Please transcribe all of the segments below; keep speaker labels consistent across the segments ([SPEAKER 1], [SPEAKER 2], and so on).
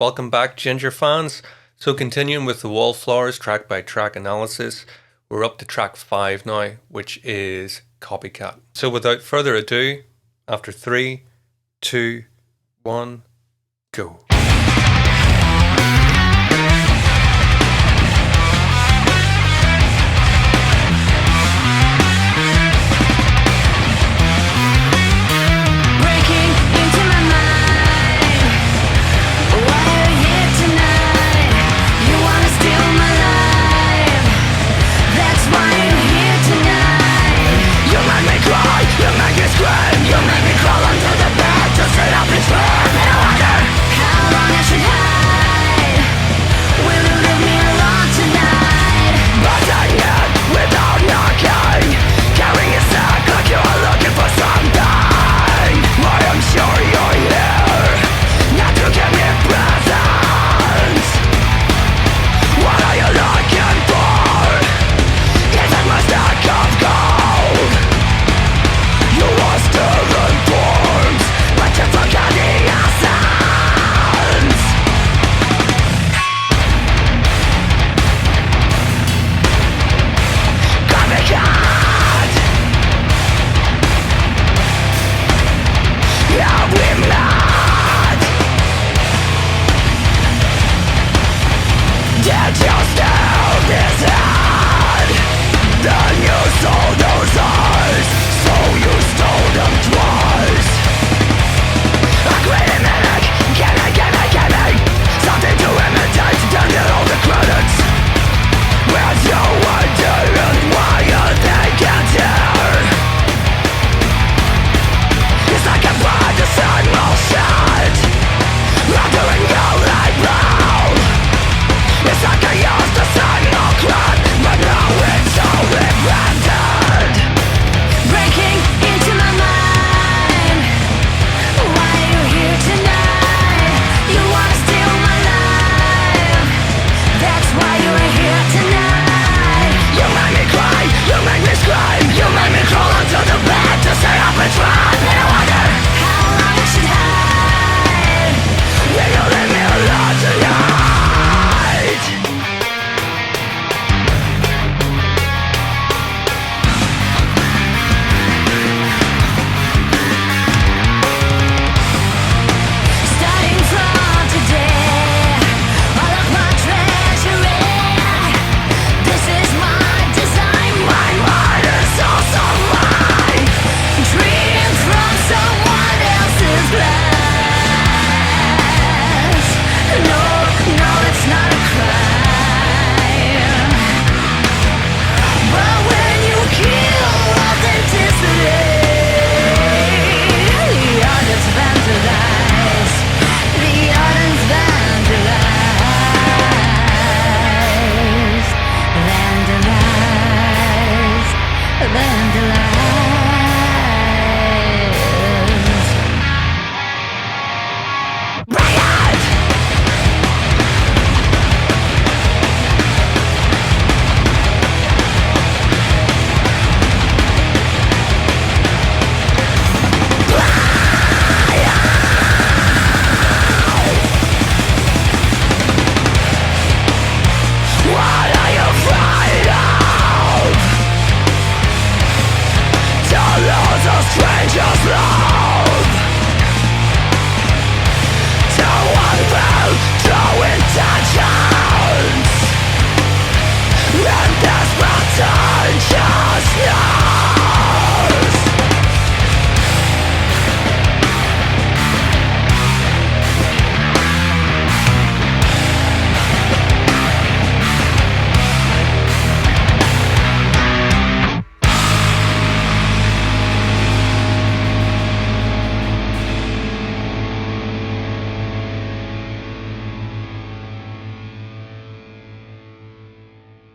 [SPEAKER 1] Welcome back, Ginger fans. So continuing with the Wallflowers track by track analysis, we're up to track 5 now, which is Copycat. So without further ado, after 3, 2, 1, go.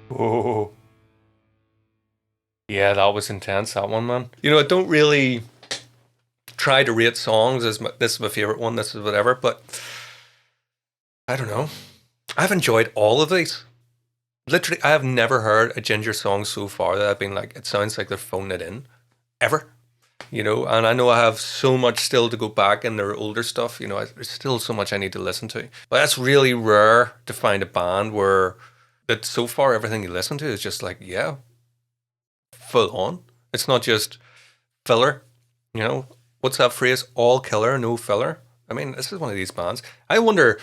[SPEAKER 1] Whoa. Yeah, that was intense, that one, man. You know, I don't really try to rate songs as this is my favorite one, this is whatever, but I don't know. I've enjoyed all of these. Literally, I have never heard a Ginger song so far that I've been like, it sounds like they're phoning it in. Ever. And I know I have so much still to go back in their older stuff. There's still so much I need to listen to. But that's really rare to find a band where that so far everything you listen to is just like, yeah, full on. It's not just filler. What's that phrase? All killer, no filler. I mean, this is one of these bands. I wonder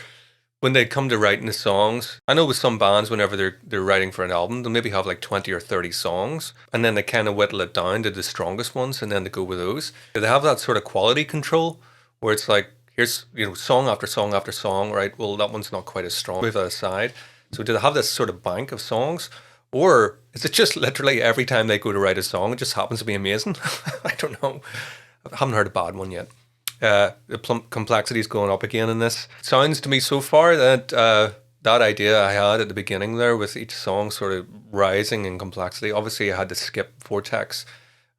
[SPEAKER 1] when they come to writing the songs. I know with some bands, whenever they're writing for an album, they'll maybe have like 20 or 30 songs, and then they kind of whittle it down to the strongest ones, and then they go with those. Do they have that sort of quality control where it's like, here's song after song after song, right? Well, that one's not quite as strong. Move that aside. So do they have this sort of bank of songs? Or is it just literally every time they go to write a song, it just happens to be amazing? I don't know. I haven't heard a bad one yet. The complexity is going up again in this. It sounds to me so far that that idea I had at the beginning there with each song sort of rising in complexity. Obviously, I had to skip Vortex.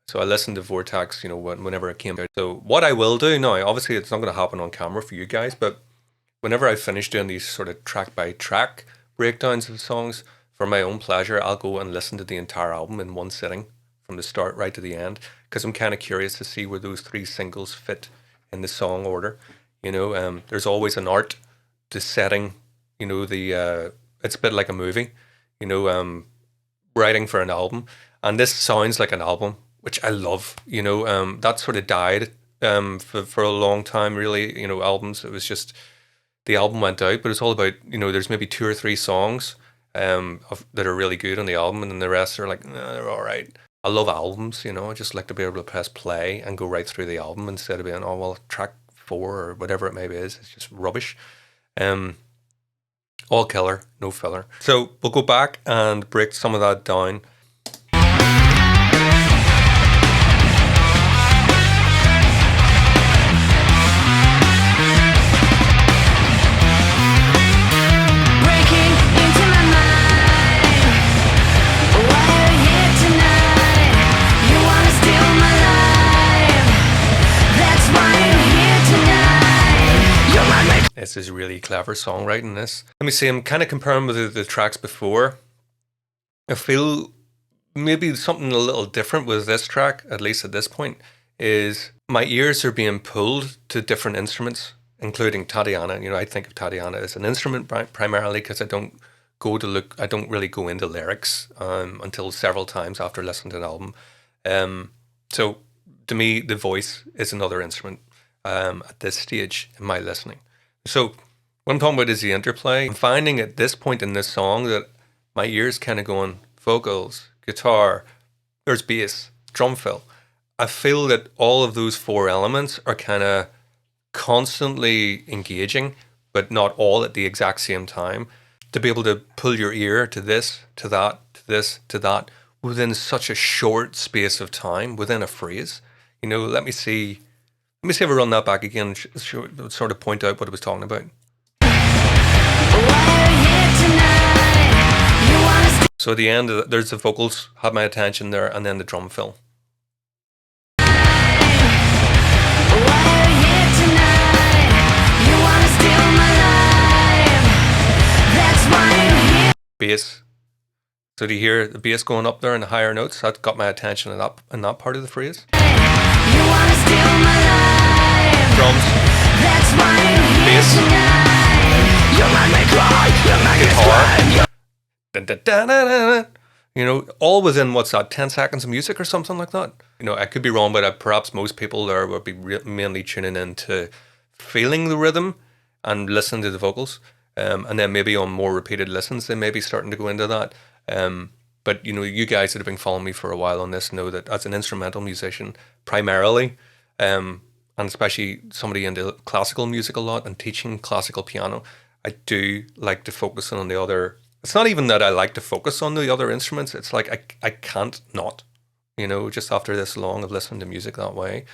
[SPEAKER 1] So I listened to Vortex, whenever it came out. So what I will do now, obviously it's not going to happen on camera for you guys, but whenever I finish doing these sort of track by track breakdowns of songs, for my own pleasure, I'll go and listen to the entire album in one sitting from the start right to the end, because I'm kind of curious to see where those 3 singles fit in the song order. There's always an art to setting, it's a bit like a movie, writing for an album. And this sounds like an album, which I love. That sort of died for a long time, really. Albums, it was just, the album went out, but it's all about, there's maybe 2 or 3 songs that are really good on the album, and then the rest are like, nah, they're all right. I love albums, I just like to be able to press play and go right through the album instead of being, oh, well, track 4 or whatever it maybe is. It's just rubbish. All killer, no filler. So we'll go back and break some of that down. This is really clever songwriting, this. Let me see, I'm kind of comparing with the tracks before. I feel maybe something a little different with this track, at least at this point, is my ears are being pulled to different instruments, including Tatiana. I think of Tatiana as an instrument primarily because I don't really go into lyrics until several times after listening to an album. So to me, the voice is another instrument at this stage in my listening. So what I'm talking about is the interplay. I'm finding at this point in this song that my ears kind of going vocals, guitar, there's bass, drum fill. I feel that all of those 4 elements are kind of constantly engaging, but not all at the exact same time. To be able to pull your ear to this, to that, to this, to that, within such a short space of time, within a phrase. Let me see if I run that back again and sort of point out what I was talking about. So at the end, there's the vocals, had my attention there, and then the drum fill. Bass. So do you hear the bass going up there in the higher notes? That got my attention in that part of the phrase. Drums, bass, guitar, all within, what's that, 10 seconds of music or something like that? I could be wrong, but perhaps most people there would be mainly tuning in to feeling the rhythm and listening to the vocals. And then maybe on more repeated listens, they may be starting to go into that. But, you guys that have been following me for a while on this know that as an instrumental musician, primarily, and especially somebody into classical music a lot and teaching classical piano, I do like to focus on the other. It's not even that I like to focus on the other instruments. It's like I can't not, just after this long of listening to music that way.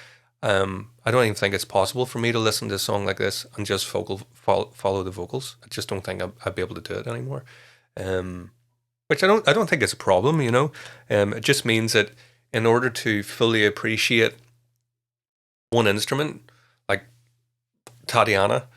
[SPEAKER 1] I don't even think it's possible for me to listen to a song like this and just follow the vocals. I just don't think I'd be able to do it anymore. Which I don't think it's a problem, It just means that in order to fully appreciate one instrument, like Tatiana,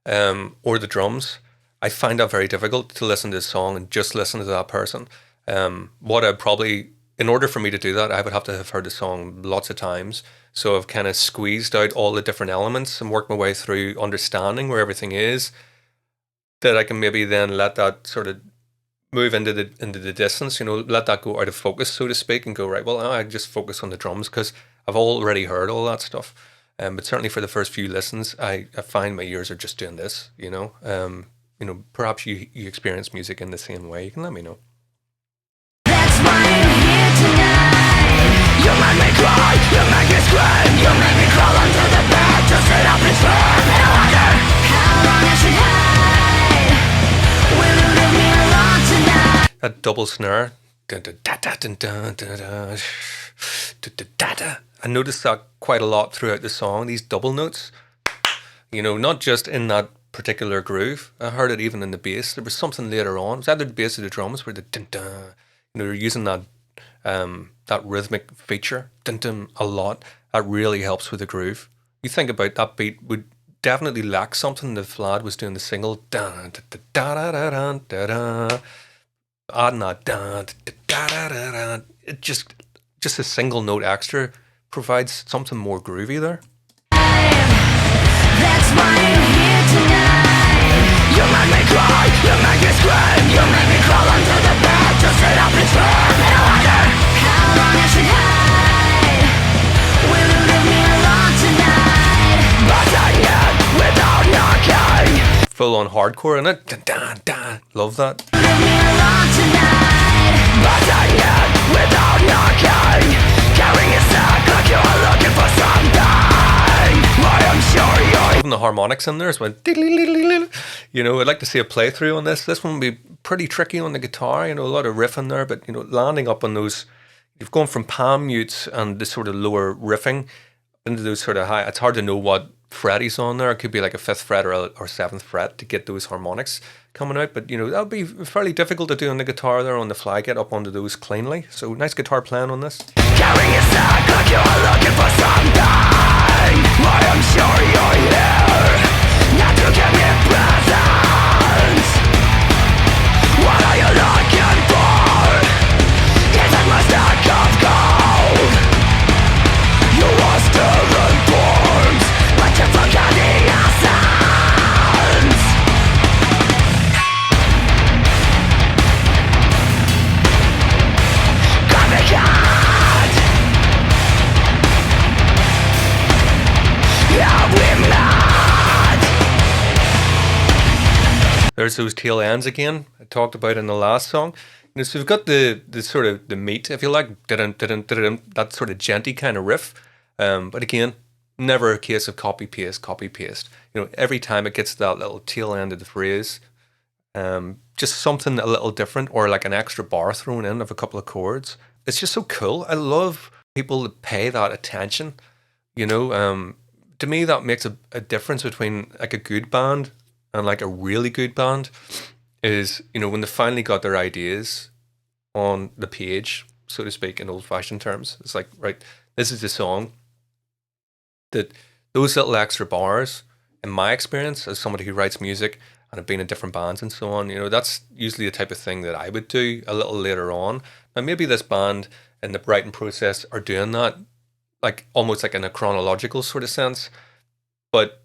[SPEAKER 1] or the drums, I find that very difficult to listen to a song and just listen to that person. In order for me to do that, I would have to have heard the song lots of times. So I've kind of squeezed out all the different elements and worked my way through understanding where everything is, that I can maybe then let that sort of move into the distance, let that go out of focus, so to speak, and go, right, well, I just focus on the drums because I've already heard all that stuff. But certainly for the first few listens, I find my ears are just doing this, perhaps you experience music in the same way. You can let me know.
[SPEAKER 2] That's why I'm here tonight. You make me cry, you make me scream, you make me crawl under the bed to sit up and scream. And I wonder how long I should hide. Will you leave me alone tonight?
[SPEAKER 1] That double snare. I noticed that quite a lot throughout the song, these double notes. Not just in that particular groove. I heard it even in the bass. There was something later on. It was either the bass or the drums where they're using that that rhythmic feature a lot. That really helps with the groove. You think about that beat would definitely lack something. The Vlad was doing the single adding that it just a single note extra provides something more groovy there.
[SPEAKER 2] That's why I'm here tonight. You make me cry, you make me scream, you make me crawl under the bed to sit up and scream. And I wonder how long I should hide. Will you leave me alone tonight? Buzzing in without knocking.
[SPEAKER 1] Full on hardcore in it. Love that.
[SPEAKER 2] Leave me alone tonight. Buzzing in without knocking. Carrying a sack like you're looking for something. I am sure you're.
[SPEAKER 1] Even the harmonics in there is went. I'd like to see a playthrough on this. This one would be pretty tricky on the guitar. A lot of riff in there, but landing up on those. You've gone from palm mutes and this sort of lower riffing into those sort of high. It's hard to know what fret he's on there. It could be like a 5th fret or 7th fret to get those harmonics coming out. But that would be fairly difficult to do on the guitar there on the fly, get up onto those cleanly. So nice guitar playing on this.
[SPEAKER 2] Carrying a sack like you're looking for something. I am sure you're here, not to give me presents. What are you looking for? Is it my stack of gold? You are still informed, but you forgot the essence. Copycat. Have we met?
[SPEAKER 1] There's those tail ends again I talked about in the last song. So we've got the sort of the meat, if you like, that sort of genty kind of riff. But again, never a case of copy paste. Every time it gets to that little tail end of the phrase, just something a little different, or like an extra bar thrown in of a couple of chords. It's just so cool. I love people that pay that attention. To me, that makes a difference between like a good band and like a really good band. Is when they finally got their ideas on the page, so to speak, in old-fashioned terms. It's like, right, this is the song. That those little extra bars, in my experience, as somebody who writes music and have been in different bands and so on, that's usually the type of thing that I would do a little later on. Now, maybe this band in the writing process are doing that, like almost like in a chronological sort of sense. But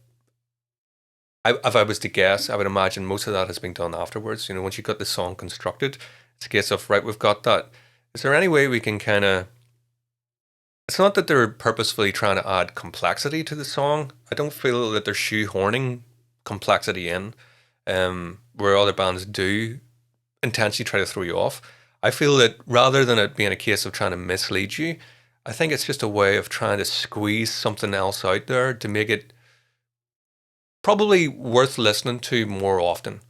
[SPEAKER 1] if I was to guess, I would imagine most of that has been done afterwards. Once you've got the song constructed, it's a case of, right, we've got that. Is there any way we can kind of... It's not that they're purposefully trying to add complexity to the song. I don't feel that they're shoehorning complexity in, where other bands do intentionally try to throw you off. I feel that rather than it being a case of trying to mislead you, I think it's just a way of trying to squeeze something else out there to make it probably worth listening to more often.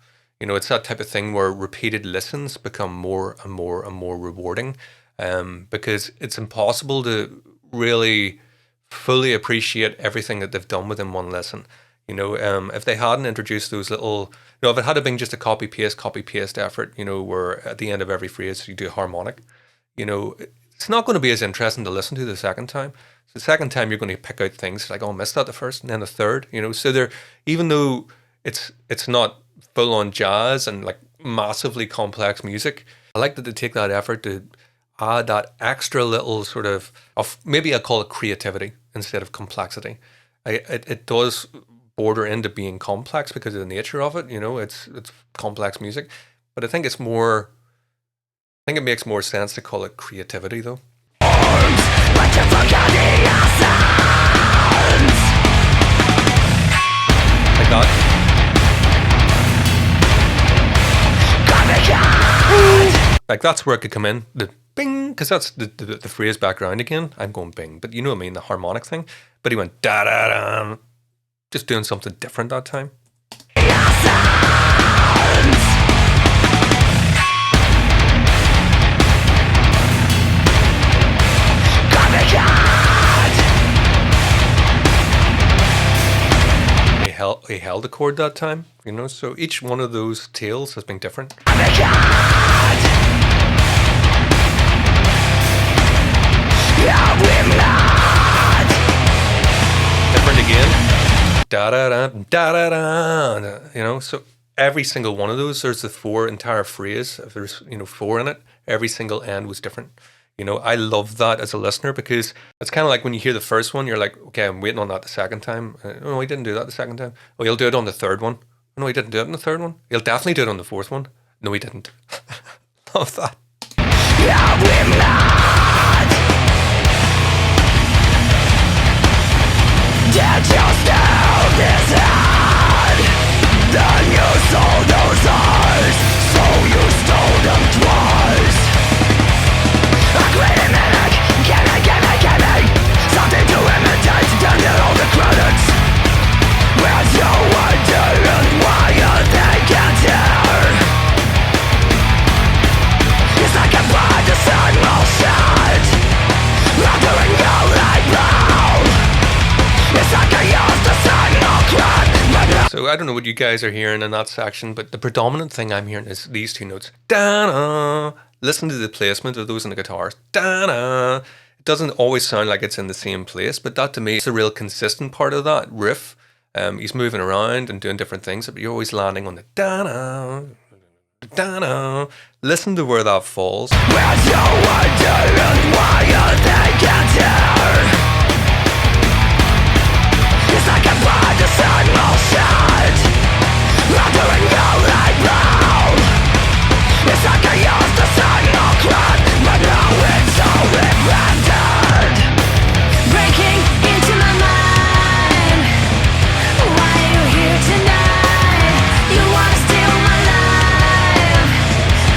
[SPEAKER 1] It's that type of thing where repeated listens become more and more and more rewarding, because it's impossible to really fully appreciate everything that they've done within one listen. If they hadn't introduced those little, if it had been just a copy paste effort, where at the end of every phrase you do a harmonic, it's not going to be as interesting to listen to the second time. So the second time you're going to pick out things like, oh, I missed that the first, and then the third, So they're, even though it's not full on jazz and like massively complex music, I like that they take that effort to add that extra little sort of maybe I call it creativity. instead of complexity. It does border into being complex because of the nature of it. You know, it's complex music, but I think it's more. I think it makes more sense to call it creativity, though. Like that. Like that's where it could come in. The bing, because that's the phrase background again. I'm going bing, but you know what I mean, the harmonic thing. But he went da da da, just doing something different that time. He held a chord that time, you know, so each one of those tails has been different. Different again. Da da da da da da. You know, so every single one of those, there's the four entire phrase. If there's, you know, four in it, every single end was different. You know, I love that as a listener because it's kind of like when you hear the first one, you're like, okay, I'm waiting on that the second time. No, he didn't do that the second time. Oh, he'll do it on the third one. No, he didn't do it on the third one. He'll definitely do it on the fourth one. No, he didn't. Love that. Did you steal this head? Then you sold those eyes, so you stole them twice. Give me something to imitate, then get all the credits. Where's your idea and why you think it's here? It's like a blind to send bullshit. I'm doing all right now. It's like I used to send no crap. So I don't know what you guys are hearing in that section, but the predominant thing I'm hearing is these two notes. Da-na. Listen to the placement of those in the guitars. Da-na. It doesn't always sound like it's in the same place, but that to me is a real consistent part of that riff. He's moving around and doing different things, but you're always landing on the da-na, da-na. Listen to where that falls. Where's your idea and why you think it's here? It's like a blind to send bullshit. I'm doing all right now. It's like I used to send no crap, but now it's all rebranded. Breaking into my mind. Why are you here tonight? You wanna steal my life.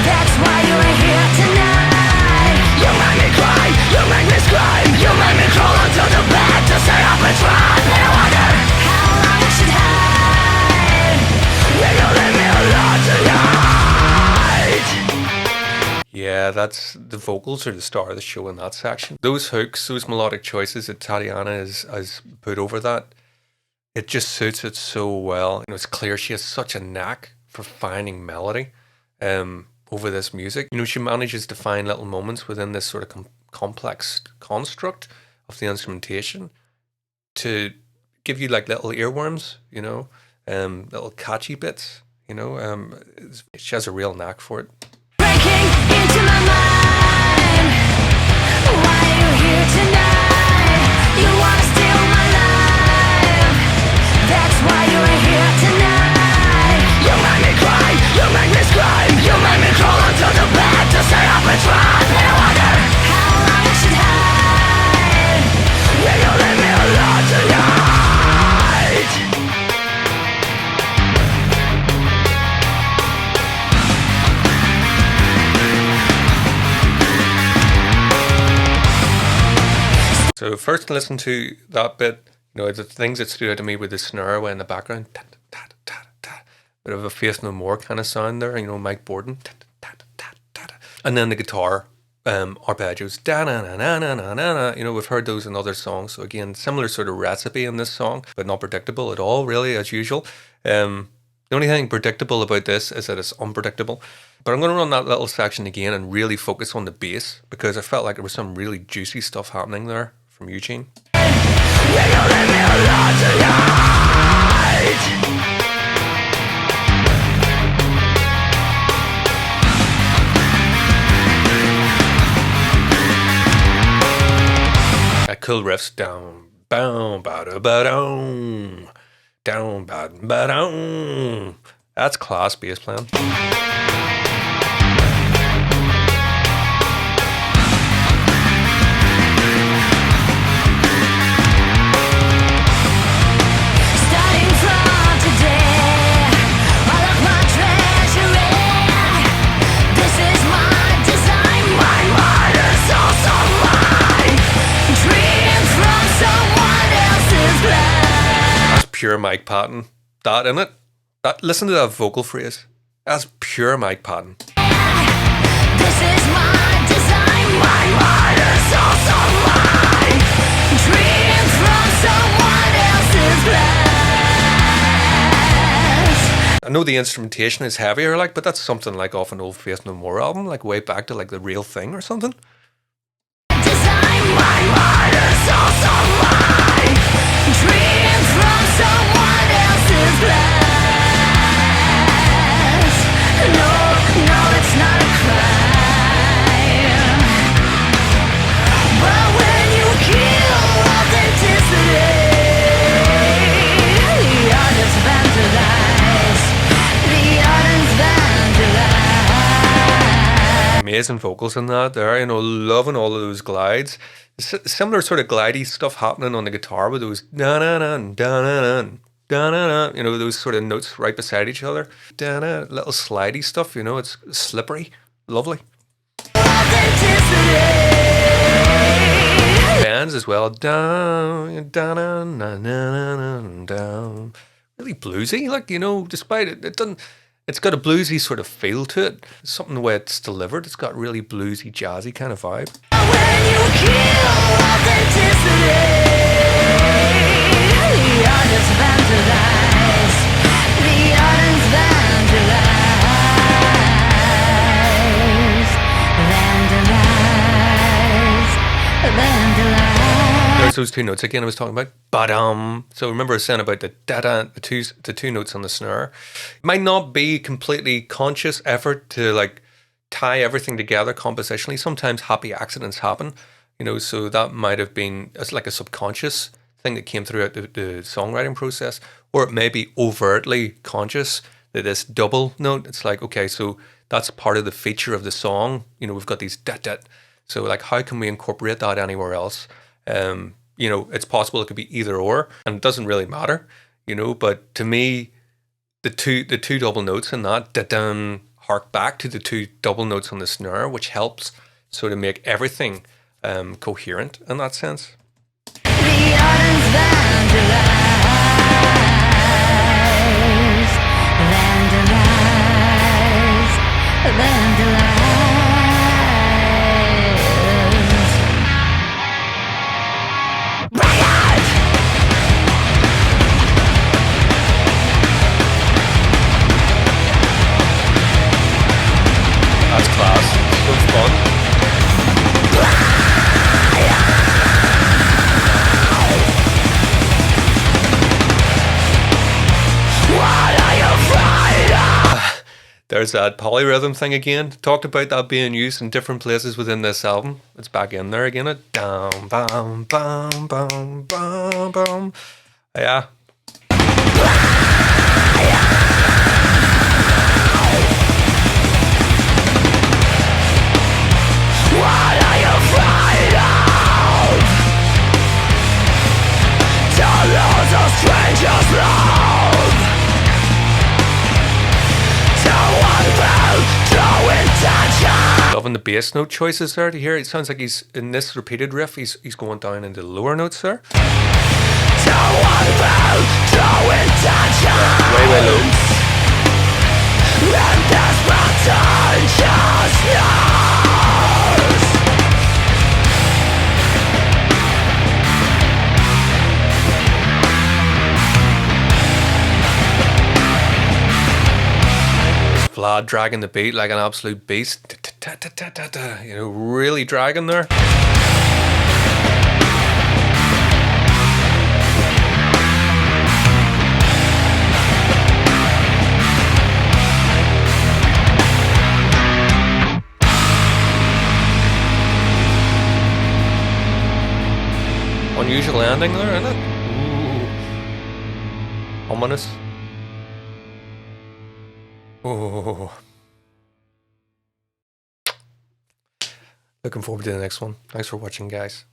[SPEAKER 1] That's why you are here tonight. You make me cry, you make me scream, you make me crawl onto the bed to stay up and try. And I wonder how long I should hide. Will you leave me alone tonight? Yeah, that's the vocals are the star of the show in that section. Those hooks, those melodic choices that Tatiana has put over that, it just suits it so well. You know, it's clear she has such a knack for finding melody over this music. You know, she manages to find little moments within this sort of complex construct of the instrumentation to give you like little earworms, you know, little catchy bits, you know. She has a real knack for it. Breaking into my mind. Why are you here tonight? You wanna steal my life. That's why you are here tonight. You make me cry, you make me scream, you make me crawl onto the bed to stay up and try. And I wonder how long I should hide. Will you leave me alone tonight? So first listen to that bit, you know, the things that stood out to me with the snare way in the background, bit of a Faith No More kind of sound there, you know, Mike Borden, and then the guitar arpeggios, you know, we've heard those in other songs, so again, similar sort of recipe in this song, but not predictable at all, really, as usual. The only thing predictable about this is that it's unpredictable. But I'm going to run that little section again and really focus on the bass, because I felt like there was some really juicy stuff happening there from Eugene. Cool riffs, down, Bow, ba-da, ba-dum. Down, ba, ba-dum. That's class bass playing. Pure Mike Patton. That in it. That, listen to that vocal phrase. That's pure Mike Patton. This is my design, my mind is also mine. Dream from someone else's glass. I know the instrumentation is heavier, like, but that's something like off an old Faith No More album, like way back to like The Real Thing or something. Design, my mind is also mine. Dream from someone else's glass. No, no, it's not a crime. But when you kill authenticity, the artist vandalized. The artist vandalized. Amazing vocals in that there, you know, loving all of those glides. Similar sort of glidey stuff happening on the guitar with those da-na-na, da-na-na, da-na-na, you know, those sort of notes right beside each other. Da-na, little slidey stuff, you know, it's slippery, lovely. Bands as well. Down, down. Really bluesy, like, you know, despite it doesn't. It's got a bluesy sort of feel to it. Something the way it's delivered. It's got really bluesy, jazzy kind of vibe. When you kill authenticity, the artist vandalized. The artist vandalized. Vandalized. There's those two notes again I was talking about. Ba-dum. So remember I was saying about the da-da, the two notes on the snare. It might not be completely conscious effort to like tie everything together compositionally. Sometimes happy accidents happen, you know, so that might have been as like a subconscious thing that came throughout the songwriting process, or it may be overtly conscious that this double note, it's like, okay, so that's part of the feature of the song. You know, we've got these dat. So like, how can we incorporate that anywhere else? You know, it's possible it could be either or, and it doesn't really matter, you know, but to me, the two double notes in that da-dum hark back to the two double notes on the snare, which helps sort of make everything coherent in that sense. The artist vandalized, vandalized. That's class. So fun. There's that polyrhythm thing again. Talked about that being used in different places within this album. It's back in there again. It down, bam, bam, bam, bam, bam. Yeah. What are you afraid of? To lose a stranger's love. Loving the bass note choices there to hear. It sounds like he's in this repeated riff. He's going down into the lower notes there. Way low. Vlad dragging the beat like an absolute beast. You know, really dragging there. unusual ending there, isn't it? Ooh. Ominous. Oh. Looking forward to the next one. Thanks for watching, guys.